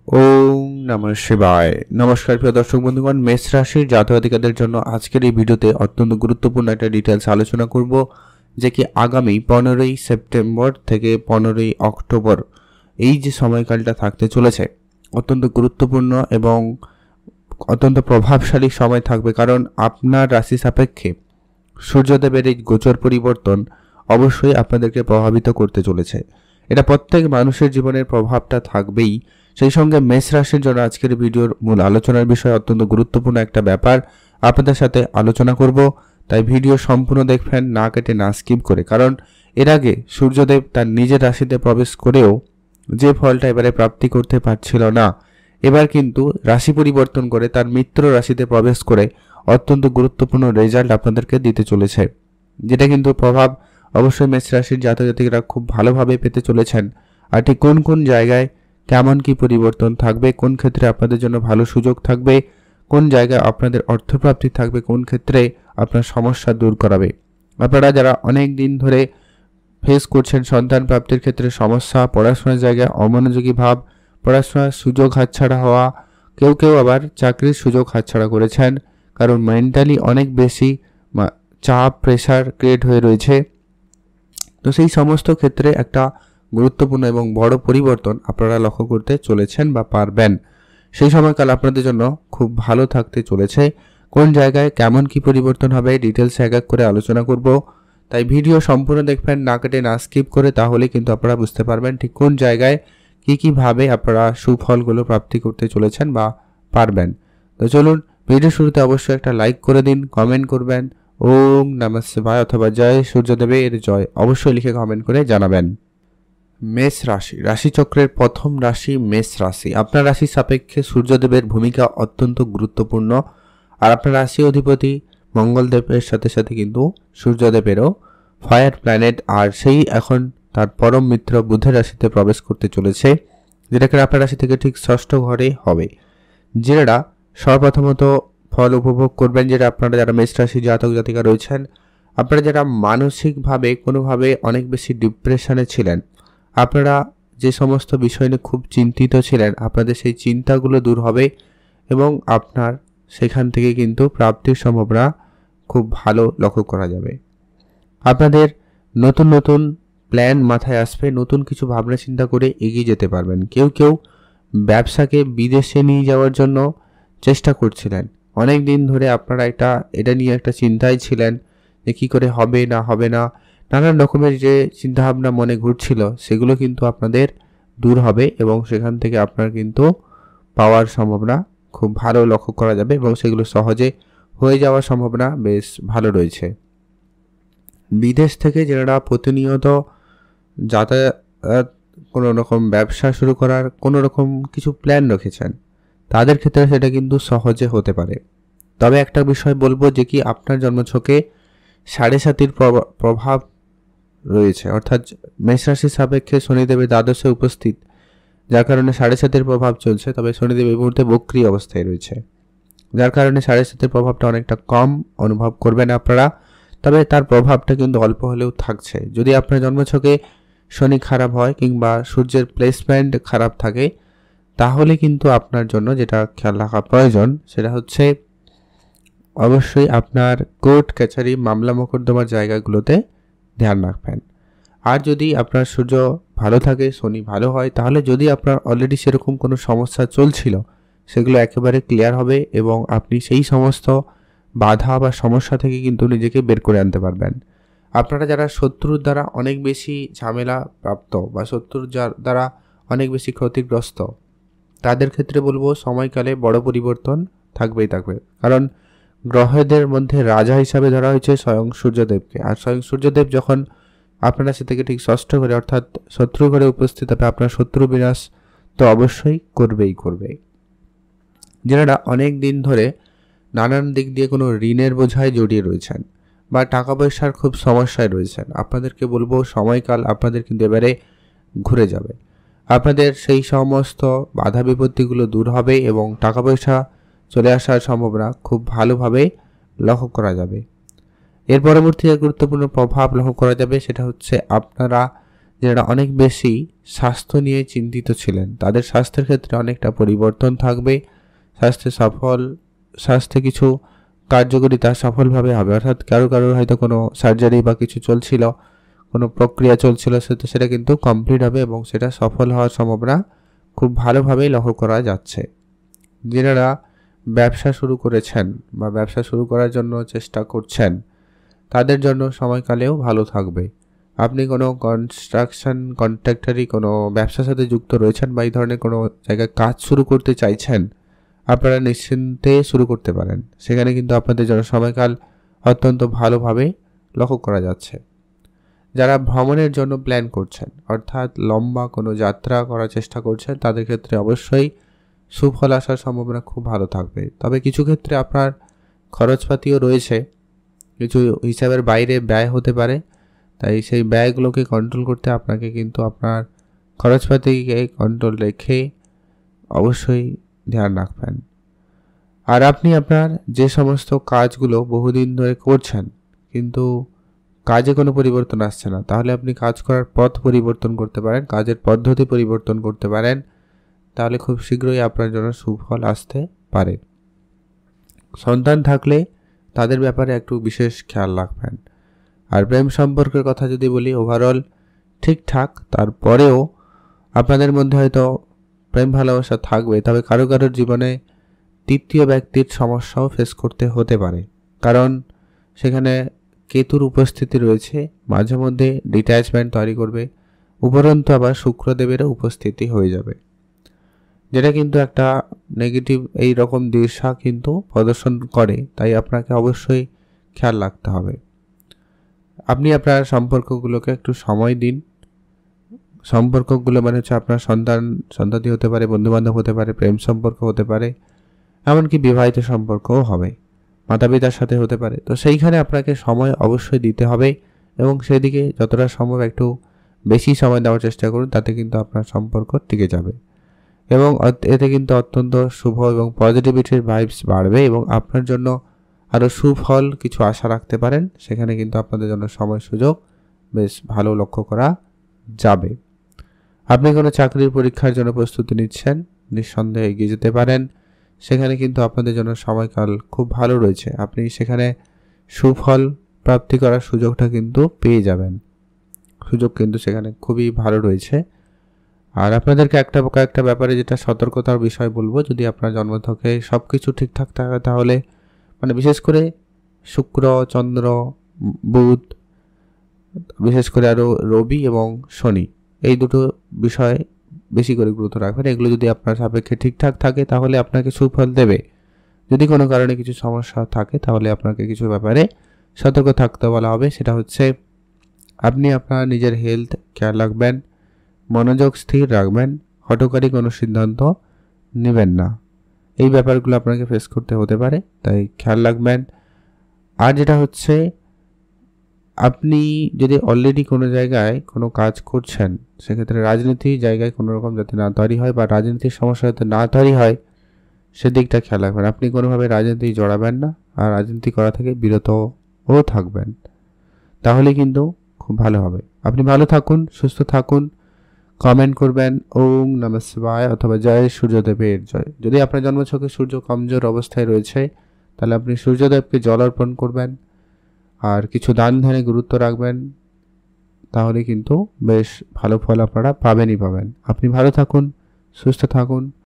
ওম নমঃ শিবায়। নমস্কার প্রিয় দর্শক বন্ধুগণ, মেষ রাশির জাতক-জাতিকাদের জন্য আজকের এই ভিডিওতে অত্যন্ত গুরুত্বপূর্ণ একটা ডিটেলস আলোচনা করব, যে কি আগামী 15ই সেপ্টেম্বর থেকে 15ই অক্টোবর এই যে সময়কালটা থাকতে চলেছে অত্যন্ত গুরুত্বপূর্ণ এবং অত্যন্ত প্রভাবশালী সময় থাকবে। কারণ আপনার রাশি সাপেক্ষে সূর্যদেবের এই গোচর পরিবর্তন অবশ্যই আপনাদেরকে প্রভাবিত করতে চলেছে। এটা প্রত্যেক মানুষের জীবনের প্রভাবটা থাকবেই। সেই সঙ্গে মেষ রাশির জন্য আজকের ভিডিওর মূল আলোচনার বিষয় অত্যন্ত গুরুত্বপূর্ণ একটা ব্যাপার আপনাদের সাথে আলোচনা করব। তাই ভিডিও সম্পূর্ণ দেখবেন, না কেটে না স্কিপ করে। কারণ এর আগে সূর্যদেব তার নিজের রাশিতে প্রবেশ করেও যে ফলটা এবারে প্রাপ্তি করতে পারছিল না, এবার কিন্তু রাশি পরিবর্তন করে তার মিত্র রাশিতে প্রবেশ করে অত্যন্ত গুরুত্বপূর্ণ রেজাল্ট আপনাদেরকে দিতে চলেছে, যেটা কিন্তু প্রভাব অবশ্যই মেষ রাশির জাতক জাতিকারা খুব ভালোভাবে পেতে চলেছেন। আর ঠিক কোন কোন জায়গায় কেমন কি পরিবর্তন থাকবে, কোন ক্ষেত্রে আপনাদের জন্য ভালো সুযোগ থাকবে, কোন জায়গায় আপনাদের অর্থপ্রাপ্তি থাকবে, কোন ক্ষেত্রে আপনার সমস্যা দূর করাবে। আপনারা যারা অনেক দিন ধরে ফেস করছেন সন্তান প্রাপ্তির ক্ষেত্রে সমস্যা, পড়াশোনার জায়গায় অমনোযোগী ভাব, পড়াশোনার সুযোগ হাতছাড়া হওয়া, কেউ কেউ আবার চাকরির সুযোগ হাতছাড়া করেছেন কারণ মেন্টালি অনেক বেশি চাপ প্রেশার ক্রিয়েট হয়ে রয়েছে, তো সেই সমস্ত ক্ষেত্রে একটা গুরুত্বপূর্ণ এবং বড় পরিবর্তন আপনারা লক্ষ্য করতে চলেছেন বা পারবেন। সেই সময়কাল আপনাদের জন্য খুব ভালো থাকতে চলেছে। কোন জায়গায় কেমন কি পরিবর্তন হবে ডিটেলস এক এক করে আলোচনা করব। তাই ভিডিও সম্পূর্ণ দেখবেন, না কেটে না স্কিপ করে, তাহলে কিন্তু আপনারা বুঝতে পারবেন ঠিক কোন জায়গায় কীভাবে আপনারা সুফলগুলো প্রাপ্তি করতে চলেছেন বা পারবেন। তো চলুন, ভিডিও শুরুতে অবশ্যই একটা লাইক করে দিন, কমেন্ট করবেন ওম নমঃ শিবায় অথবা জয় সূর্যদেবের জয় অবশ্যই লিখে কমেন্ট করে জানাবেন। মেষ রাশি, রাশিচক্রের প্রথম রাশি মেষ রাশি। আপনার রাশি সাপেক্ষে সূর্যদেবের ভূমিকা অত্যন্ত গুরুত্বপূর্ণ। আর আপনার রাশি অধিপতি মঙ্গলদেবের সাথে সাথে কিন্তু সূর্যদেবেরও ফায়ার প্ল্যানেট, আর সেই এখন তার পরম মিত্র বুধের রাশিতে প্রবেশ করতে চলেছে, যেটাকে আপনার রাশি থেকে ঠিক ষষ্ঠ ঘরে হবে। যেটা সর্বপ্রথমত ফল উপভোগ করবেন, যেটা আপনারা যারা মেষ রাশি জাতক জাতিকা রয়েছেন, আপনারা যারা মানসিকভাবে কোনোভাবে অনেক বেশি ডিপ্রেশনে ছিলেন, আপনারা যে সমস্ত বিষয় নিয়ে খুব চিন্তিত ছিলেন, আপনাদের সেই চিন্তাগুলো দূর হবে এবং আপনার সেখান থেকে কিন্তু প্রাপ্তির সম্ভাবনা খুব ভালো লক্ষ্য করা যাবে। আপনাদের নতুন নতুন প্ল্যান মাথায় আসবে, নতুন কিছু ভাবনা চিন্তা করে এগিয়ে যেতে পারবেন। কেউ কেউ ব্যবসাকে বিদেশে নিয়ে যাওয়ার জন্য চেষ্টা করছিলেন, অনেক দিন ধরে আপনারা এটা নিয়ে একটা চিন্তায় ছিলেন যে কী করে হবে না হবে না, নানান রকমের যে চিন্তাভাবনা মনে ঘুরছিল সেগুলো কিন্তু আপনাদের দূর হবে এবং সেখান থেকে আপনার কিন্তু পাওয়ার সম্ভাবনা খুব ভালো লক্ষ্য করা যাবে এবং সেগুলো সহজে হয়ে যাওয়ার সম্ভাবনা বেশ ভালো রয়েছে। বিদেশ থেকে যারা প্রতিনিয়ত যাতায়াত কোনো রকম ব্যবসা শুরু করার কোনো রকম কিছু প্ল্যান রেখেছেন, তাদের ক্ষেত্রে সেটা কিন্তু সহজে হতে পারে। তবে একটা বিষয় বলবো, যে কি আপনার জন্মছকে 7.5 প্রভাব রয়েছে, অর্থাৎ মেষ রাশির সাপেক্ষে শনিদেবের দ্বাদশে উপস্থিত, যার কারণে 7.5 প্রভাব চলছে। তবে শনিদেব এই মুহূর্তে বক্রী অবস্থায় রয়েছে, যার কারণে 7.5 প্রভাবটা অনেকটা কম অনুভব করবেন আপনারা। তবে তার প্রভাবটা কিন্তু অল্প হলেও থাকছে। যদি আপনার জন্মছকে শনি খারাপ হয় কিংবা সূর্যের প্লেসমেন্ট খারাপ থাকে, তাহলে কিন্তু আপনার জন্য যেটা খেয়াল রাখা প্রয়োজন সেটা হচ্ছে অবশ্যই আপনার কোর্ট কাছারি মামলা মোকদ্দমার জায়গাগুলোতে ধ্যান রাখবেন। আর যদি আপনার সূর্য ভালো থাকে, শনি ভালো হয়, তাহলে যদি আপনার অলরেডি সেরকম কোনো সমস্যা চলছিল সেগুলো একেবারে ক্লিয়ার হবে এবং আপনি সেই সমস্ত বাধা বা সমস্যা থেকে কিন্তু নিজেকে বের করে আনতে পারবেন। আপনারা যারা শত্রুর দ্বারা অনেক বেশি ঝামেলা প্রাপ্ত বা শত্রুর দ্বারা অনেক বেশি ক্ষতিগ্রস্ত, তাদের ক্ষেত্রে বলবো সময়কালে বড় পরিবর্তন থাকবেই থাকবে। কারণ গ্রহদের মধ্যে রাজা হিসাবে ধরা হয়েছে স্বয়ং সূর্যদেবকে, আর স্বয়ং সূর্যদেব যখন আপনার রাশি থেকে ঠিক ষষ্ঠ ঘরে অর্থাৎ শত্রু ঘরে উপস্থিত হবে, আপনার শত্রু বিনাশ তো অবশ্যই করবে। যারা অনেক দিন ধরে নানান দিক দিয়ে কোনো ঋণের বোঝায় জড়িয়ে রয়েছেন বা টাকা পয়সার খুব সমস্যায় রয়েছেন, আপনাদেরকে বলবো সময়কাল আপনাদের কিন্তু এবারে ঘুরে যাবে। আপনাদের সেই সমস্ত বাধা বিপত্তিগুলো দূর হবে এবং টাকা পয়সা চলে আসার সম্ভাবনা খুব ভালোভাবে লক্ষ্য করা যাবে। এর পরবর্তী গুরুত্বপূর্ণ প্রভাব লক্ষ্য করা যাবে, সেটা হচ্ছে আপনারা যারা অনেক বেশি স্বাস্থ্য নিয়ে চিন্তিত ছিলেন, তাদের স্বাস্থ্যের ক্ষেত্রে অনেকটা পরিবর্তন থাকবে। স্বাস্থ্যে কিছু কার্যকারিতা সফলভাবে হবে, অর্থাৎ কারোর হয়তো কোনো সার্জারি বা কিছু চলছিল, কোনো প্রক্রিয়া চলছিল, সেটা কিন্তু কমপ্লিট হবে এবং সেটা সফল হওয়ার সম্ভাবনা খুব ভালোভাবেই লক্ষ্য করা যাচ্ছে। যারা ব্যবসা শুরু করেছেন বা ব্যবসা শুরু করার জন্য চেষ্টা করছেন, তাদের জন্য সময়কালেও ভালো থাকবে। আপনি কোনো কন্ট্রাক্টরি কোনো ব্যবসার সাথে যুক্ত রয়েছেন বা এই ধরনের কোনো জায়গায় কাজ শুরু করতে চাইছেন, আপনারা নিশ্চিন্তে শুরু করতে পারেন। সেখানে কিন্তু আপনাদের জন্য সময়কাল অত্যন্ত ভালোভাবে লক্ষ্য করা যাচ্ছে। যারা ভ্রমণের জন্য প্ল্যান করছেন, অর্থাৎ লম্বা কোনো যাত্রা করার চেষ্টা করছেন, তাদের ক্ষেত্রে অবশ্যই সুফল আসার সম্ভাবনা খুব ভালো থাকবে। তবে কিছু ক্ষেত্রে আপনার খরচপাতিও রয়েছে, কিছু হিসাবের বাইরে ব্যয় হতে পারে, তাই সেই ব্যয়গুলোকে কন্ট্রোল করতে আপনাকে কিন্তু আপনার খরচপাতিকে কন্ট্রোল রেখে অবশ্যই ধ্যান রাখবেন। আর আপনি আপনার যে সমস্ত কাজগুলো বহুদিন ধরে করছেন কিন্তু কাজে কোনো পরিবর্তন আসছে না, তাহলে আপনি কাজ করার পথ পরিবর্তন করতে পারেন, কাজের পদ্ধতি পরিবর্তন করতে পারেন, তাহলে খুব শীঘ্রই আপনার জন্য সুফল আসতে পারে। সন্তান থাকলে তাদের ব্যাপারে একটু বিশেষ খেয়াল রাখবেন। আর প্রেম সম্পর্কের কথা যদি বলি, ওভারঅল ঠিকঠাক, তারপরেও আপনাদের মধ্যে হয়তো প্রেম ভালোবাসা থাকবে, তবে কারোর জীবনে তৃতীয় ব্যক্তির সমস্যাও ফেস করতে হতে পারে, কারণ সেখানে কেতুর উপস্থিতি রয়েছে, মাঝে মধ্যে ডিট্যাচমেন্ট তৈরি করবে। উপরন্তু আবার শুক্রদেবেরও উপস্থিতি হয়ে যাবে, যেটা কিন্তু একটা নেগেটিভ এই রকম দিশা কিন্তু প্রদর্শন করে, তাই আপনাকে অবশ্যই খেয়াল রাখতে হবে। আপনি আপনার সম্পর্কগুলোকে একটু সময় দিন। সম্পর্কগুলো মানে হচ্ছে আপনার সন্তানদি হতে পারে, বন্ধুবান্ধব হতে পারে, প্রেম সম্পর্ক হতে পারে, এমনকি বিবাহিত সম্পর্কও হবে, মাতা পিতার সাথে হতে পারে। তো সেইখানে আপনাকে সময় অবশ্যই দিতে হবে এবং সেদিকে যতটা সম্ভব একটু বেশি সময় দেওয়ার চেষ্টা করুন, তাতে কিন্তু আপনার সম্পর্ক টিকে যাবে এবং এতে কিন্তু অত্যন্ত শুভ এবং পজিটিভিটির ভাইবস বাড়বে এবং আপনার জন্য আরও সুফল কিছু আশা রাখতে পারেন। সেখানে কিন্তু আপনাদের জন্য সময় সুযোগ বেশ ভালো লক্ষ্য করা যাবে। আপনি কোনো চাকরির পরীক্ষার জন্য প্রস্তুতি নিচ্ছেন, নিঃসন্দেহে এগিয়ে যেতে পারেন। সেখানে কিন্তু আপনাদের জন্য সময়কাল খুব ভালো রয়েছে, আপনি সেখানে সুফল প্রাপ্তি করার সুযোগটা কিন্তু পেয়ে যাবেন। সুযোগ কিন্তু সেখানে খুবই ভালো রয়েছে। আর আপনাদেরকে কয়েকটা ব্যাপারে যেটা সতর্কতার বিষয় বলবো, যদি আপনার জন্মছকে সব কিছু ঠিকঠাক থাকে, তাহলে মানে বিশেষ করে শুক্র, চন্দ্র, বুধ, বিশেষ করে আরও রবি এবং শনি, এই দুটো বিষয়ে বেশি করে গুরুত্ব রাখবেন। এগুলো যদি আপনার সাপেক্ষে ঠিকঠাক থাকে তাহলে আপনাকে সুফল দেবে। যদি কোনো কারণে কিছু সমস্যা থাকে তাহলে আপনাকে কিছু ব্যাপারে সতর্ক থাকতে বলা হবে। সেটা হচ্ছে আপনি আপনার নিজের হেলথ খেয়াল রাখবেন, মনোযোগ স্থির রাখবেন, হঠকারী কোনো সিদ্ধান্ত নেবেন না। এই ব্যাপারগুলো আপনাকে ফেস করতে হতে পারে, তাই খেয়াল রাখবেন। আর যেটা হচ্ছে, আপনি যদি অলরেডি কোনো জায়গায় কোনো কাজ করছেন, সেক্ষেত্রে রাজনীতির জায়গায় কোনো রকম যাতে না তৈরি হয় বা রাজনীতির সমস্যা যাতে না তৈরি হয়, সেদিকটা খেয়াল রাখবেন। আপনি কোনোভাবে রাজনীতি জড়াবেন না আর রাজনীতি করা থেকে বিরতও থাকবেন, তাহলে কিন্তু খুব ভালো হবে। আপনি ভালো থাকুন, সুস্থ থাকুন। কমেন্ট করবেন ওম নমঃ শিবায় অথবা জয় সূর্যদেবের জয়। যদি আপনার জন্মছকে সূর্য কমজোর অবস্থায় রয়েছে, তাহলে আপনি সূর্যদেবকে জল অর্পণ করবেন আর কিছু দান ধ্যানে গুরুত্ব রাখবেন, তাহলে কিন্তু বেশ ভালো ফল আপনারা পাবেনই পাবেন। আপনি ভালো থাকুন, সুস্থ থাকুন।